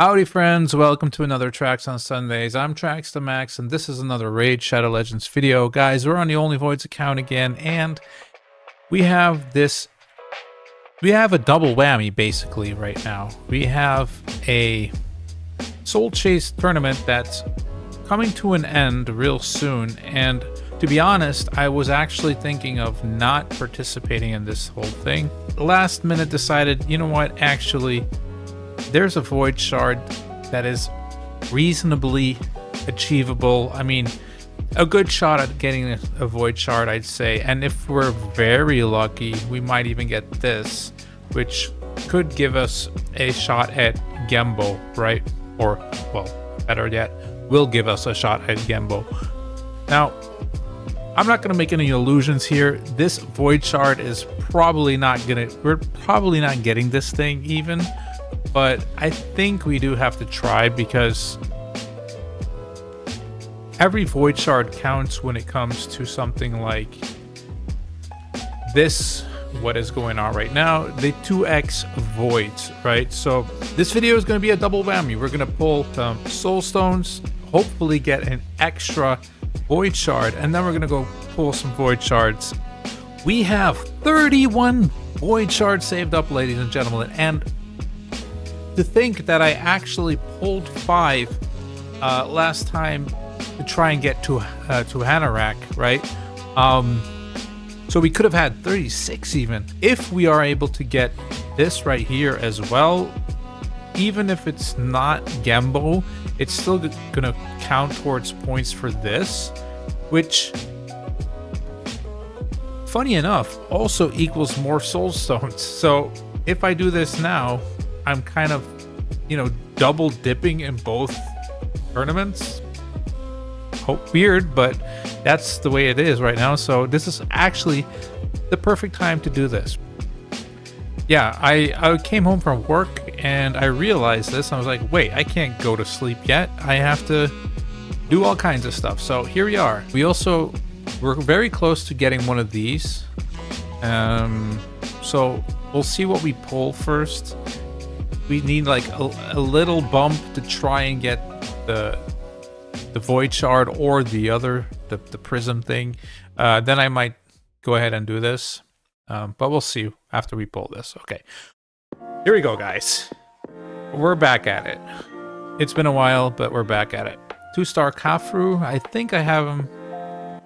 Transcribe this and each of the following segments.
Howdy friends, welcome to another Tracks on Sundays. I'm Tracks to Max and this is another Raid Shadow Legends video. Guys, we're on the Only Voids account again and we have a double whammy basically right now. We have a Soul Chase tournament that's coming to an end real soon, and to be honest, I was actually thinking of not participating in this whole thing. Last minute decided, you know what, actually there's a Void Shard that is reasonably achievable. I mean, a good shot at getting a Void Shard, I'd say. And if we're very lucky, we might even get this, which could give us a shot at Gembo, right? Or, well, better yet, will give us a shot at Gembo. Now, I'm not going to make any illusions here. This Void Shard is probably not going to... We're probably not getting this thing even. But I think we do have to try because every Void Shard counts when it comes to something like this, what is going on right now, the 2x Voids, right? So this video is going to be a double whammy. We're going to pull some Soul Stones, hopefully get an extra Void Shard, and then we're going to go pull some Void Shards. We have 31 Void Shards saved up, ladies and gentlemen, and to think that I actually pulled 5 last time to try and get to Hanorach, right? So we could have had 36 even. If we are able to get this right here as well, even if it's not Gembo, it's still gonna count towards points for this, which, funny enough, also equals more Soul Stones. So if I do this now, I'm kind of, you know, double dipping in both tournaments. Weird, but that's the way it is right now. So this is actually the perfect time to do this. Yeah, I came home from work and I realized this. I was like, wait, I can't go to sleep yet. I have to do all kinds of stuff. So here we are. We're very close to getting one of these. So we'll see what we pull first. We need like a little bump to try and get the Void Shard or the Prism thing. Then I might go ahead and do this. But we'll see after we pull this. Okay. Here we go, guys. We're back at it. It's been a while, but we're back at it. 2-star Khafru. I think I have him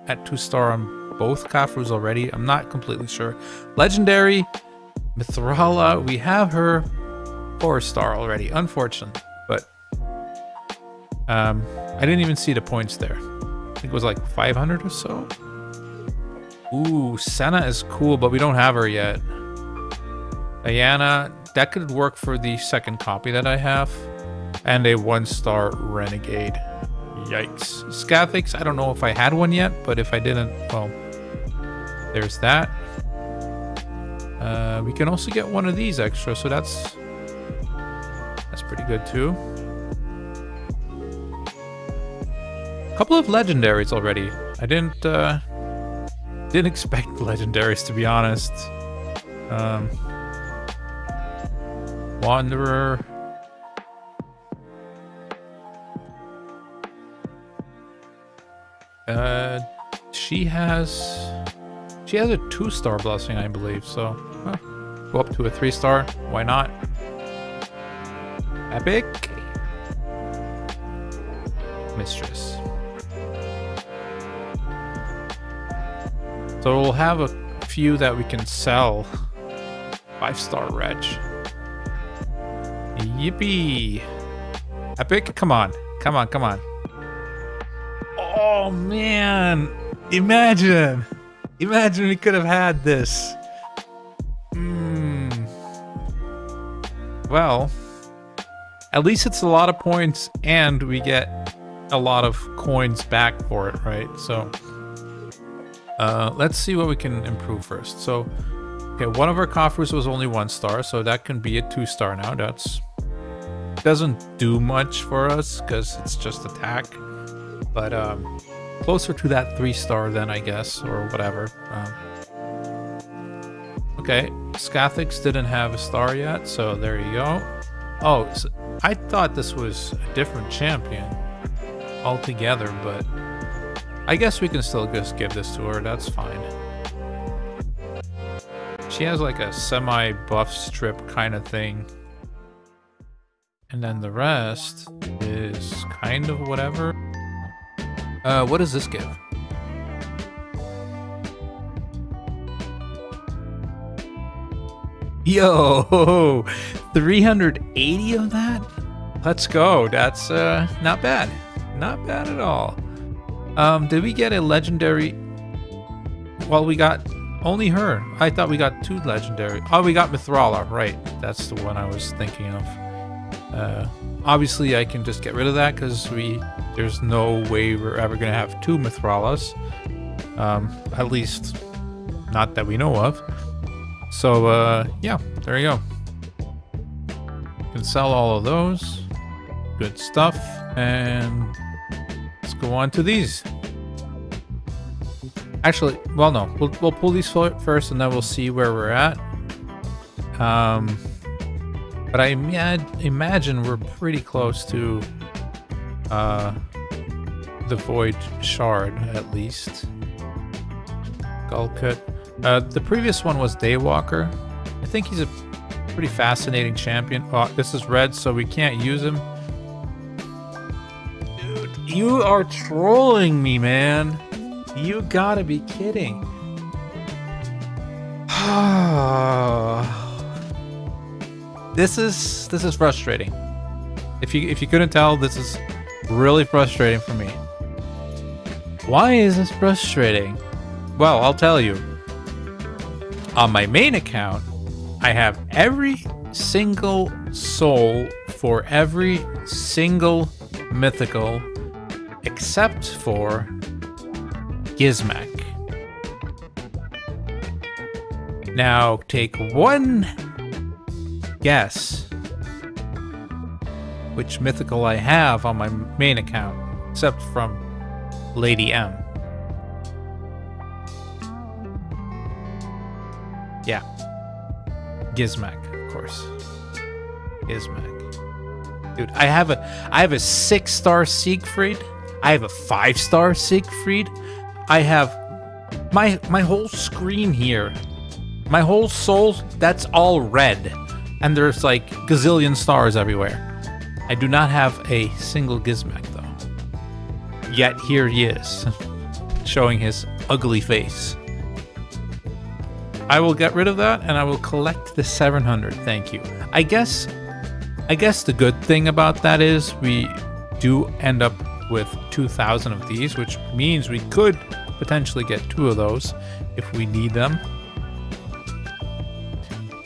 at 2-star on both Khafrus already. I'm not completely sure. Legendary Mithrala. We have her 4-star already, unfortunate, but I didn't even see the points there. I think it was like 500 or so. Ooh, Senna is cool, but we don't have her yet. Diana, that could work for the second copy that I have, and a 1-star Renegade. Yikes. Scathix, I don't know if I had one yet, but if I didn't, well, there's that. We can also get one of these extra, so that's pretty good too. A couple of legendaries already. I didn't expect legendaries, to be honest. Wanderer. She has a 2-star blessing, I believe. So go up to a 3-star. Why not? Epic Mistress. So we'll have a few that we can sell. 5-star Wretch. Yippee! Epic, come on, come on, come on. Oh man! Imagine we could have had this. Well, at least it's a lot of points and we get a lot of coins back for it, right? So let's see what we can improve first. So okay, one of our Khafrus was only 1-star, so that can be a 2-star now. That's doesn't do much for us because it's just attack, but closer to that 3-star then, I guess, or whatever. Okay, Scathix didn't have a star yet, so there you go. Oh, I thought this was a different champion altogether, but I guess we can still just give this to her. That's fine. She has like a semi-buff strip kind of thing. And then the rest is kind of whatever. What does this give? Yo, 380 of that? Let's go. That's not bad. Not bad at all. Did we get a legendary? Well, we got only her. I thought we got 2 legendary. Oh, we got Mithrala, right. That's the one I was thinking of. Obviously, I can just get rid of that because there's no way we're ever going to have 2 Mithralas. At least, not that we know of. So, yeah, there you go. You can sell all of those. Good stuff. And let's go on to these. Actually, well, no. We'll pull these first, and then we'll see where we're at. But I imagine we're pretty close to the Void Shard, at least. Gullcut. The previous one was Daywalker. I think he's a pretty fascinating champion. Oh, this is red, so we can't use him. Dude, you are trolling me, man. You gotta be kidding. This is frustrating. If you couldn't tell, this is really frustrating for me. Why is this frustrating? Well, I'll tell you. On my main account, I have every single soul for every single mythical except for Gizmek. Now take one guess which mythical I have on my main account, except from Lady M. Yeah. Gizmek, of course. Gizmek. Dude, I have a 6-star Siegfried. I have a 5-star Siegfried. I have my whole screen here. My whole soul, that's all red. And there's like gazillion stars everywhere. I do not have a single Gizmek though. Yet here he is, showing his ugly face. I will get rid of that and I will collect the 700. Thank you. I guess the good thing about that is we do end up with 2,000 of these, which means we could potentially get 2 of those if we need them.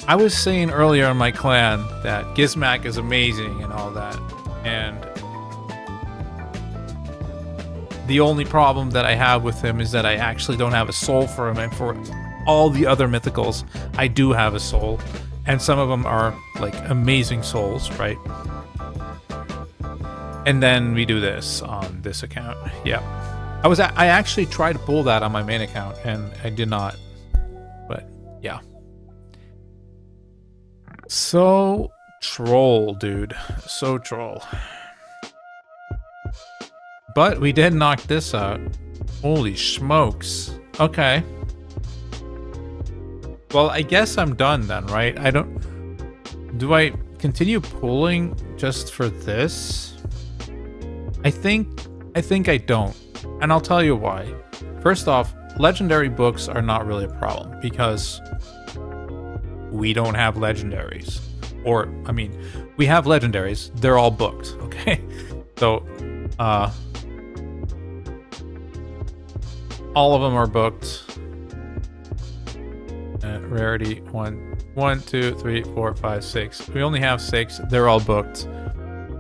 I was saying earlier in my clan that Gizmek is amazing and all that, and the only problem that I have with him is that I actually don't have a soul for him, and for all the other mythicals, I do have a soul, and some of them are like amazing souls, right? And then we do this on this account. Yeah, I actually tried to pull that on my main account, and I did not. But yeah. So troll, dude. So troll. But we did knock this out. Holy smokes. Okay. Well, I guess I'm done then, right? Do I continue pulling just for this? I think I don't. And I'll tell you why. First off, legendary books are not really a problem because we don't have legendaries. Or, I mean, we have legendaries. They're all booked, okay? So, all of them are booked. Rarity 1, 2, 3, 4, 5, 6. We only have 6. They're all booked.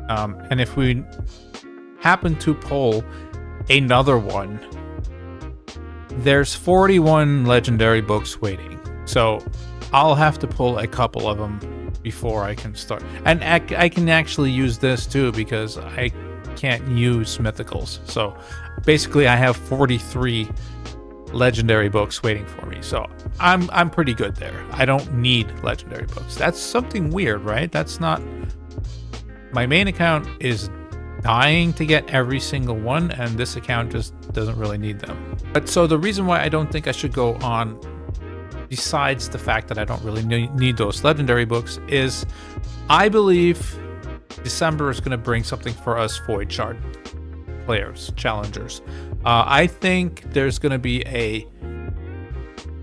And if we happen to pull another one, there's 41 legendary books waiting. So I'll have to pull a couple of them before I can start. And I can actually use this too because I can't use mythicals. So basically I have 43 legendary books waiting for me. So I'm pretty good there. I don't need legendary books. That's something weird, right? That's not my main account is dying to get every single one, and this account just doesn't really need them. But so the reason why I don't think I should go on, besides the fact that I don't really need those legendary books, is I believe December is going to bring something for us Void Shard players, challengers. I think there's going to be a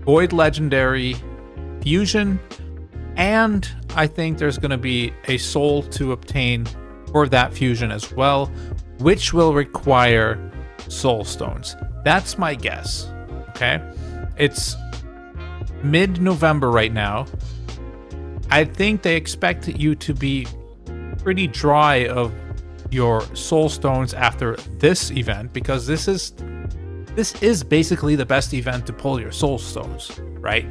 Void Legendary fusion, and I think there's going to be a soul to obtain for that fusion as well, which will require soul stones. That's my guess. Okay, it's mid-November right now. I think they expect you to be pretty dry of your soul stones after this event, because this is basically the best event to pull your soul stones, right?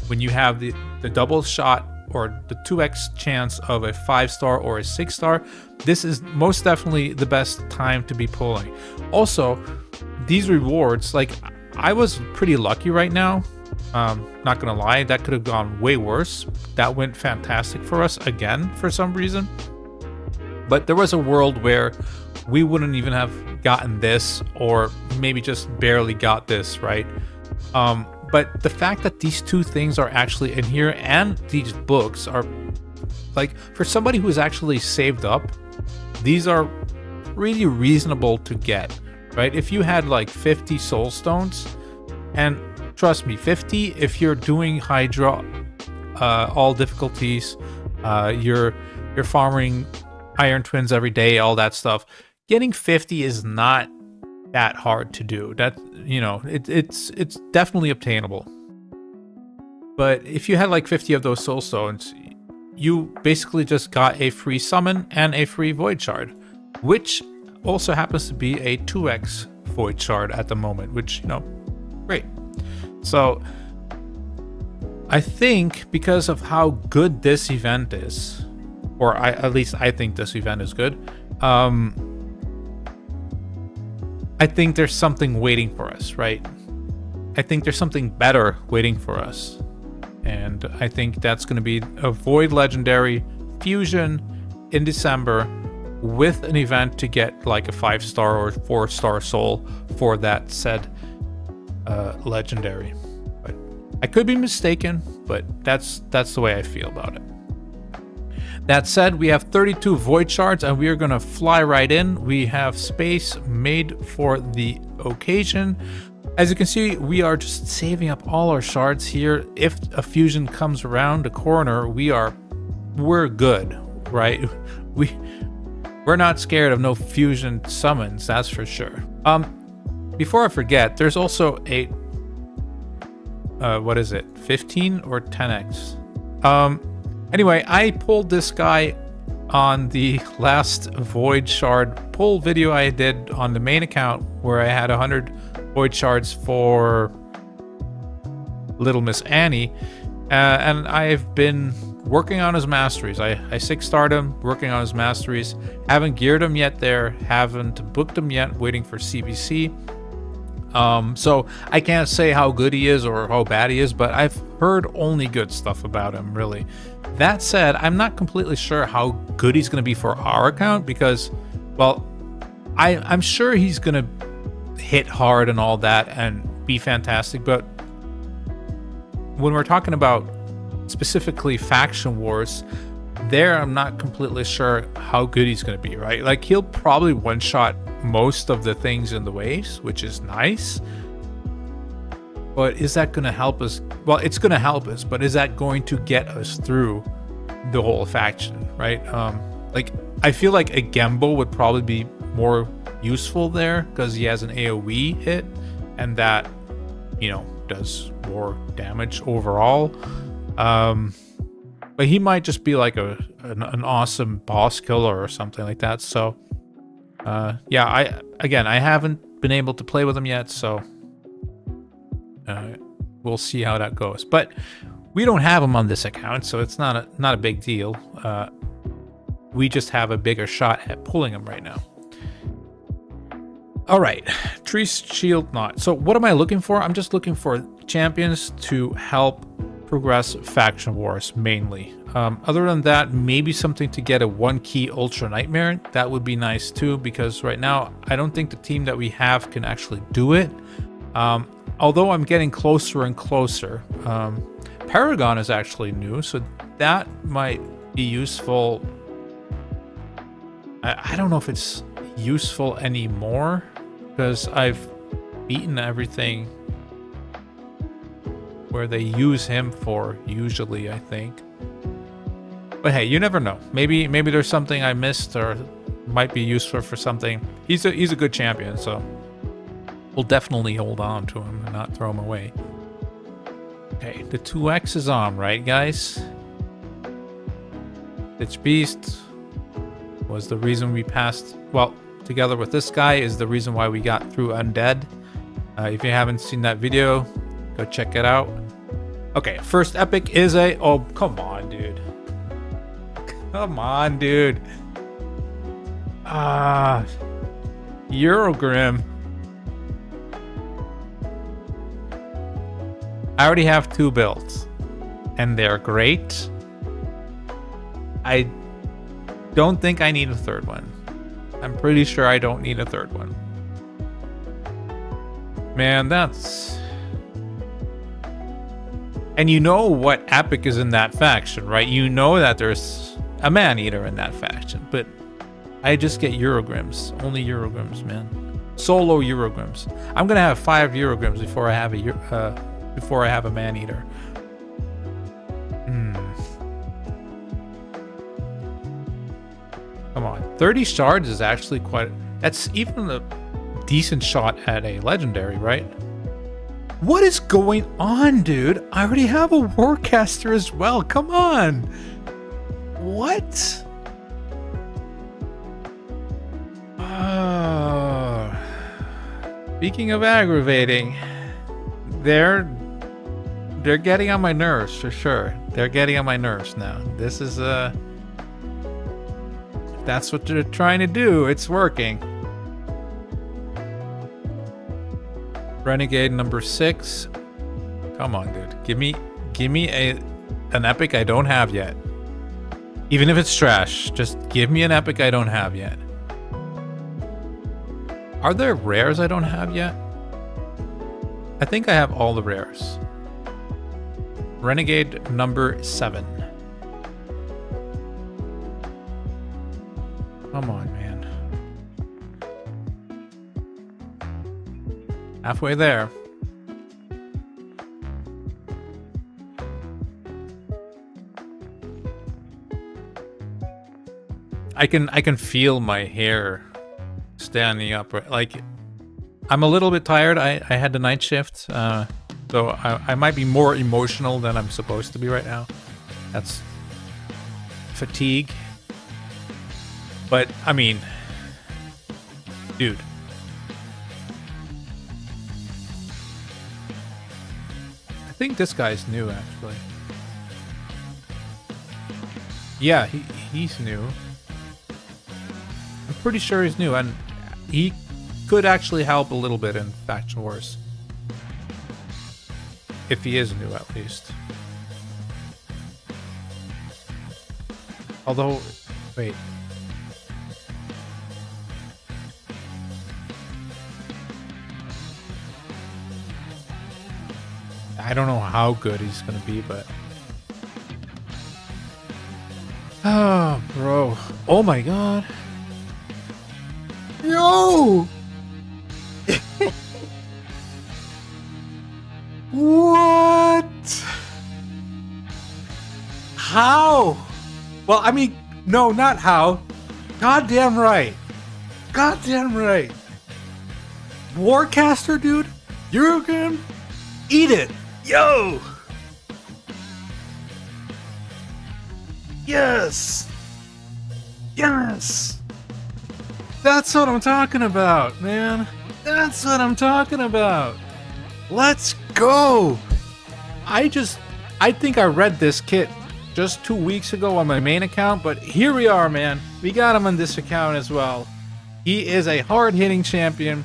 When you have the double shot or the 2x chance of a 5-star or a 6-star, this is most definitely the best time to be pulling. Also, these rewards, like, I was pretty lucky right now. Not gonna lie, that could have gone way worse. That went fantastic for us again for some reason. But there was a world where we wouldn't even have gotten this, or maybe just barely got this, right? But the fact that these two things are actually in here, and these books are, like, for somebody who's actually saved up, these are really reasonable to get, right? If you had like 50 soul stones, and trust me, 50, if you're doing Hydra, all difficulties, you're farming Iron Twins every day, all that stuff, getting 50 is not that hard to do. That, you know, it's definitely obtainable. But if you had like 50 of those soul stones, you basically just got a free summon and a free Void Shard, which also happens to be a 2x Void Shard at the moment, which, you know, great. So I think because of how good this event is, or at least I think this event is good, I think there's something waiting for us, right? I think there's something better waiting for us. And I think that's going to be a Void Legendary fusion in December with an event to get like a 5-star or 4-star soul for that said legendary. But I could be mistaken, but that's the way I feel about it. That said, we have 32 Void Shards, and we are going to fly right in. We have space made for the occasion. As you can see, we are just saving up all our shards here. If a fusion comes around the corner, we're good, right? We're not scared of no fusion summons, that's for sure. Before I forget, there's also a what is it, 15 or 10x? Anyway, I pulled this guy on the last Void Shard pull video I did on the main account, where I had 100 Void Shards for Little Miss Annie, and I've been working on his masteries. I 6-starred him, working on his masteries. Haven't geared him yet there, haven't booked him yet, waiting for CBC. So I can't say how good he is or how bad he is, but I've heard only good stuff about him, really. That said, I'm not completely sure how good he's going to be for our account, because, well, I'm sure he's going to hit hard and all that and be fantastic, but when we're talking about specifically Faction Wars, there I'm not completely sure how good he's going to be, right? Like, he'll probably one-shot most of the things in the waves, which is nice, but is that going to help us? Well, it's going to help us, but is that going to get us through the whole faction, right? Like, I feel like a Gembo would probably be more useful there, because he has an AoE hit, and that, you know, does more damage overall. But he might just be like an awesome boss killer or something like that. So yeah, I haven't been able to play with him yet, so we'll see how that goes. But we don't have him on this account, so it's not a big deal. We just have a bigger shot at pulling him right now. All right, Tree Shield Knot. So what am I looking for? I'm just looking for champions to help progress Faction Wars mainly. Other than that, maybe something to get a 1-key Ultra Nightmare. That would be nice too, because right now I don't think the team that we have can actually do it. Although I'm getting closer and closer. Paragon is actually new, so that might be useful. I don't know if it's useful anymore, because I've beaten everything where they use him for, usually, I think. But hey, you never know. Maybe there's something I missed, or might be useful for something. He's a good champion, so we'll definitely hold on to him and not throw him away. Okay, the 2X is on, right, guys? Lich Beast was the reason we passed. Well, together with this guy is the reason why we got through Undead. If you haven't seen that video, go check it out. Okay, first epic is a... Oh, come on, dude. Come on, dude. Eurogrim. I already have 2 builds, and they're great. I don't think I need a 3rd one. I'm pretty sure I don't need a 3rd one. Man, that's... And you know what epic is in that faction, right? You know that there's a Man-Eater in that faction, but I just get Eurogrims. Only Eurogrims, man. Solo Eurogrims. I'm gonna have 5 Eurogrims before I have a Man-Eater. Come on, 30 shards is actually quite... That's even a decent shot at a legendary, right? What is going on, dude? I already have a Warcaster as well. Come on. What? Speaking of aggravating, they're getting on my nerves for sure. They're getting on my nerves now. This is if that's what they're trying to do, it's working. Renegade number 6. Come on, dude. Give me an epic I don't have yet. Even if it's trash, just give me an epic I don't have yet. Are there rares I don't have yet? I think I have all the rares. Renegade number 7. Come on, man. Halfway there. I can feel my hair standing up. Like, I'm a little bit tired. I had the night shift, so I might be more emotional than I'm supposed to be right now. That's fatigue. But I mean, dude. I think this guy's new, actually. Yeah, he's new. I'm pretty sure he's new, and he could actually help a little bit in Faction Wars. If he is new, at least. Although, wait. I don't know how good he's gonna be, but... Oh, bro. Oh my god. Yo! What? How? Well, I mean, no, not how. Goddamn right. Goddamn right. Warcaster, dude? Eurogrim? Eat it. Yo! Yes! Yes! That's what I'm talking about, man. That's what I'm talking about. Let's go! I think I read this kit just 2 weeks ago on my main account, but here we are, man. We got him on this account as well. He is a hard-hitting champion.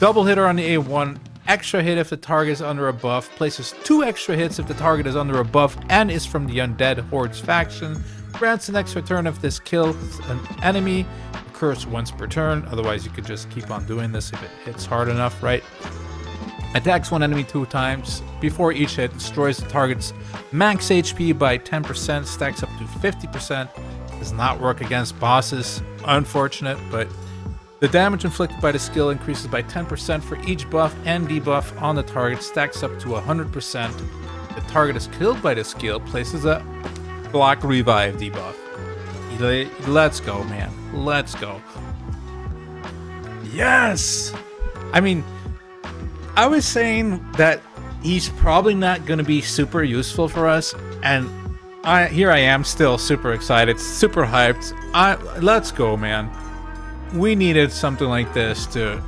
Double hitter on the A1. extra hit if the target is under a buff, places 2 extra hits if the target is under a buff and is from the Undead Hordes faction, grants an extra turn if this kills an enemy, occurs once per turn, otherwise you could just keep on doing this if it hits hard enough, right? Attacks one enemy 2 times. Before each hit, destroys the target's max HP by 10%, stacks up to 50%. Does not work against bosses, unfortunate, but the damage inflicted by the skill increases by 10% for each buff and debuff on the target, stacks up to 100%. The target is killed by the skill, places a block revive debuff. Let's go, man. Let's go. Yes! I mean, I was saying that he's probably not going to be super useful for us, and here I am still super excited, super hyped. Let's go, man. We needed something like this to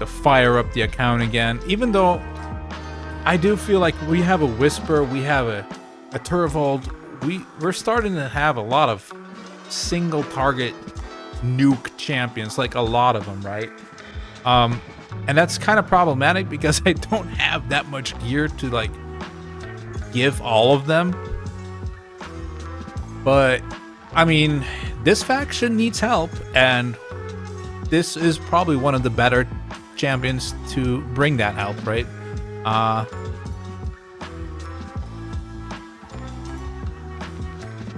fire up the account again, even though I do feel like we have a Whisper, we have a Turvold, we're starting to have a lot of single target nuke champions, like a lot of them, right? And that's kind of problematic because I don't have that much gear to like give all of them. But I mean, this faction needs help, and this is probably one of the better champions to bring that help, right?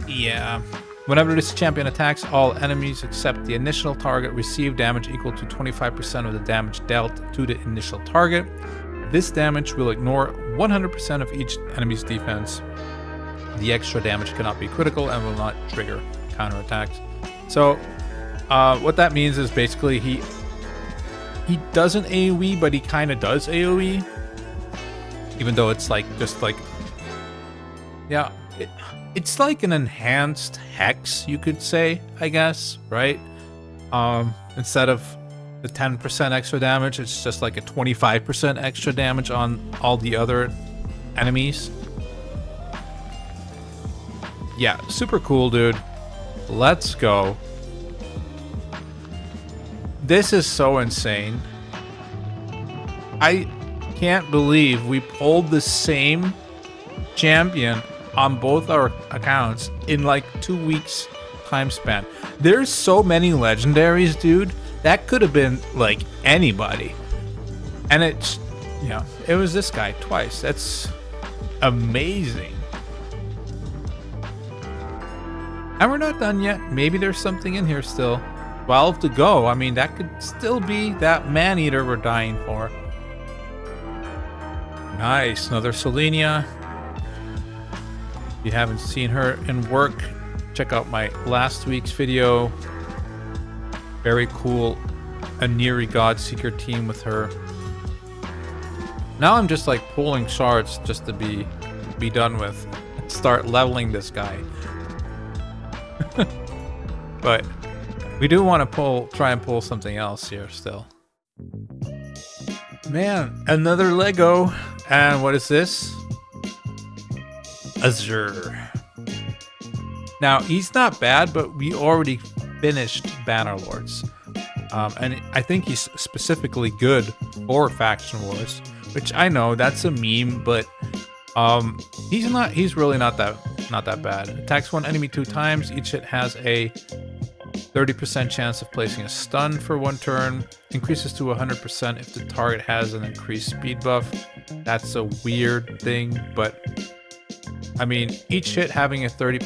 Yeah. Whenever this champion attacks, all enemies except the initial target receive damage equal to 25% of the damage dealt to the initial target. This damage will ignore 100% of each enemy's defense. The extra damage cannot be critical and will not trigger counterattacks. So, what that means is basically he doesn't AoE, but he kind of does AoE. Even though it's like, just like, yeah, it's like an enhanced Hex, you could say, I guess, right? Instead of the 10% extra damage, it's just like a 25% extra damage on all the other enemies. Yeah, super cool, dude. Let's go. This is so insane. I can't believe we pulled the same champion on both our accounts in like 2 weeks time span. There's so many legendaries, dude. That could have been like anybody. And it's, yeah, it was this guy twice. That's amazing. And we're not done yet. Maybe there's something in here still. 12 to go. I mean, that could still be that man-eater we're dying for. Nice. Another Selenia. If you haven't seen her in work, check out my last week's video. Very cool Aniri Godseeker team with her. Now I'm just like pulling shards just to be done with. Start leveling this guy. But we do want to try and pull something else here still. Man, another Lego. And what is this? Azure. Now, he's not bad, but we already finished Bannerlords. And I think he's specifically good for Faction Wars, which I know that's a meme, but he's really not that bad. Attacks one enemy 2 times. Each hit has a 30% chance of placing a stun for 1 turn. Increases to 100% if the target has an increased speed buff. That's a weird thing, but I mean, each hit having a 30%,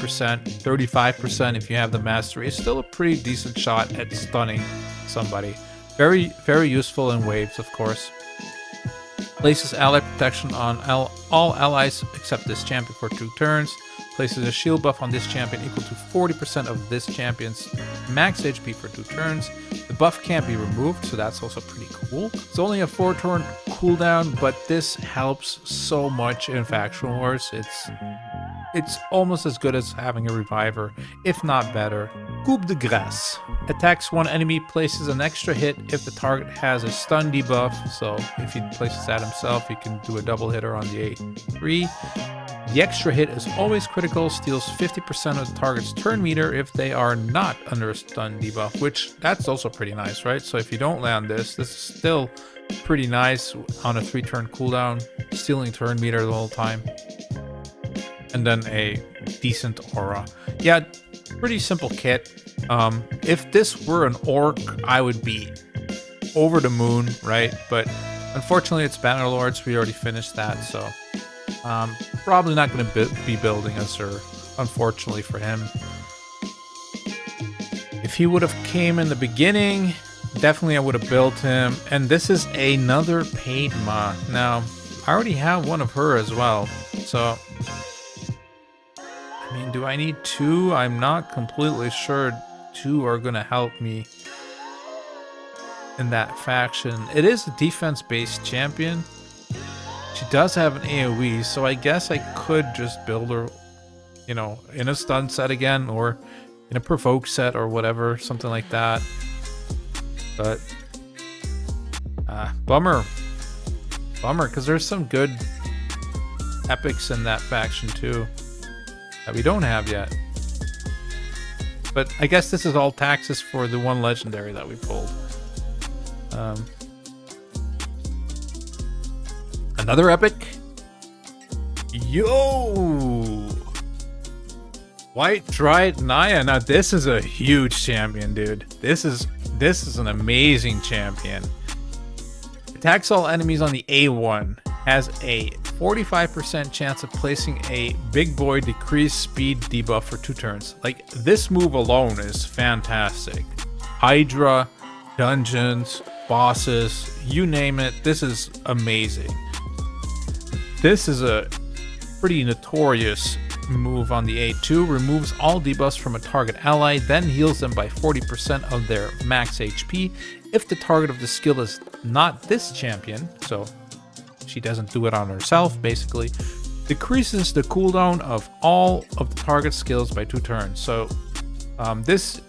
35% if you have the mastery is still a pretty decent shot at stunning somebody. Very, very useful in waves, of course. Places ally protection on all allies except this champion for 2 turns. Places a shield buff on this champion equal to 40% of this champion's max HP for 2 turns. The buff can't be removed, so that's also pretty cool. It's only a 4-turn cooldown, but this helps so much in Faction Wars. It's almost as good as having a reviver, if not better. Coup de Grâce. attacks one enemy, places an extra hit if the target has a stun debuff. So if he places that himself, he can do a double hitter on the A3. The extra hit is always critical, steals 50% of the target's turn meter if they are not under a stun debuff, which that's also pretty nice, right? So if you don't land this, this is still pretty nice on a 3-turn cooldown, stealing turn meter the whole time. And then a decent aura. Yeah, pretty simple kit. If this were an orc, I would be over the moon, right? But unfortunately, it's Bannerlords. We already finished that, so probably not going to be building a Zur, unfortunately for him. If he would have came in the beginning, definitely I would have built him. And this is another paid Ma. Now, I already have one of her as well, so I mean, do I need 2? I'm not completely sure 2 are going to help me in that faction. It is a defense-based champion. She does have an AoE, so I guess I could just build her, you know, in a stun set again, or in a provoke set or whatever, something like that. But, bummer. Bummer, because there's some good epics in that faction too that we don't have yet. But I guess this is all taxes for the one legendary that we pulled. Another epic. Yo! White Dryad Naya. Now this is a huge champion, dude. This is an amazing champion. Attacks all enemies on the A1. Has a 45% chance of placing a big boy decreased speed debuff for 2 turns. Like, this move alone is fantastic. Hydra, dungeons, bosses, you name it. This is amazing. This is a pretty notorious move on the A2. Removes all debuffs from a target ally, then heals them by 40% of their max HP. If the target of the skill is not this champion, so she doesn't do it on herself, basically, decreases the cooldown of all of the target skills by 2 turns. So this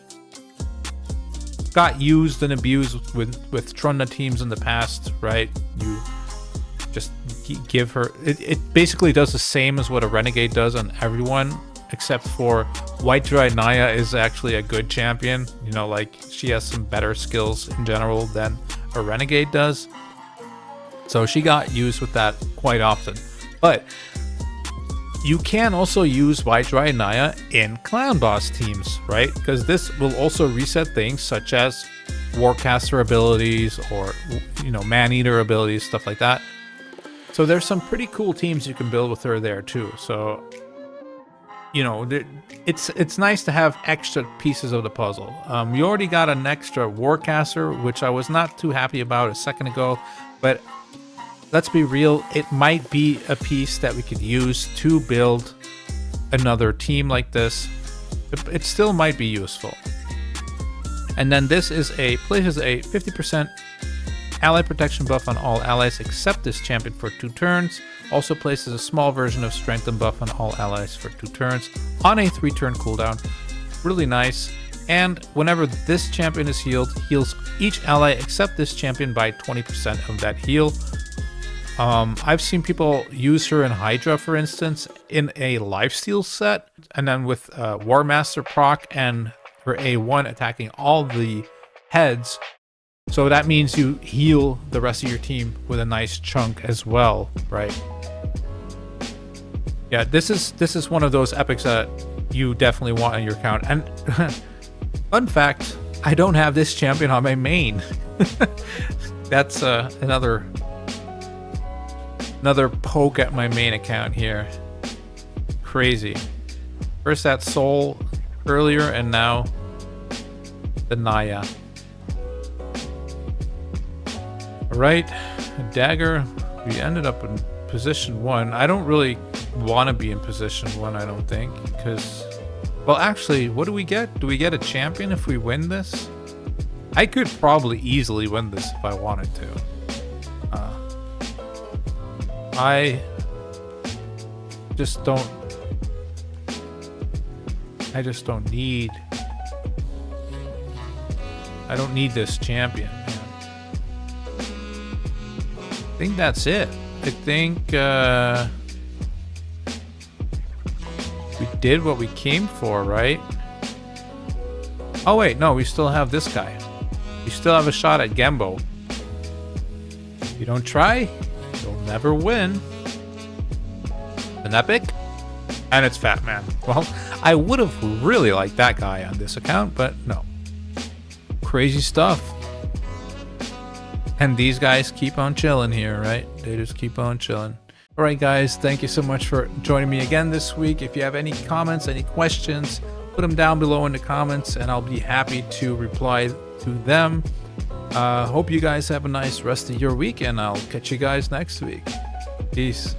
got used and abused with Trunda teams in the past, right? You just give her... It basically does the same as what a Renegade does on everyone, except for White Dryad Naya is actually a good champion. You know, like, she has some better skills in general than a Renegade does. So she got used with that quite often. But you can also use White Dryad Naya in Clan Boss teams, right? Because this will also reset things such as Warcaster abilities or, you know, Man-Eater abilities, stuff like that. So there's some pretty cool teams you can build with her there too. So, you know, it's nice to have extra pieces of the puzzle. We already got an extra Warcaster, which I was not too happy about a second ago, but let's be real, it might be a piece that we could use to build another team like this. It still might be useful. And then this is places a 50% ally protection buff on all allies except this champion for 2 turns. Also places a small version of strengthen buff on all allies for 2 turns on a 3-turn cooldown. Really nice. And whenever this champion is healed, heals each ally except this champion by 20% of that heal. I've seen people use her in Hydra, for instance, in a lifesteal set, and then with War Master proc and her A1 attacking all the heads. So that means you heal the rest of your team with a nice chunk as well, right? Yeah, this is one of those epics that you definitely want on your account. And fun fact, I don't have this champion on my main. That's another poke at my main account here. Crazy. First that Soul earlier, and now the Naya. Alright, Dagger, we ended up in position 1. I don't really want to be in position 1, I don't think, because... Well, actually, what do we get? Do we get a champion if we win this? I could probably easily win this if I wanted to. I just don't need I don't need this champion, man. I think that's it. I think we did what we came for, right? Oh wait, no, we still have this guy. We still have a shot at Gembo. If you don't try, you'll never win. An epic? And it's Fat Man. Well, I would have really liked that guy on this account, but no. Crazy stuff. And these guys keep on chilling here, right? They just keep on chilling. All right, guys, thank you so much for joining me again this week. If you have any comments, any questions, put them down below in the comments, and I'll be happy to reply to them. Hope you guys have a nice rest of your week, and I'll catch you guys next week. Peace.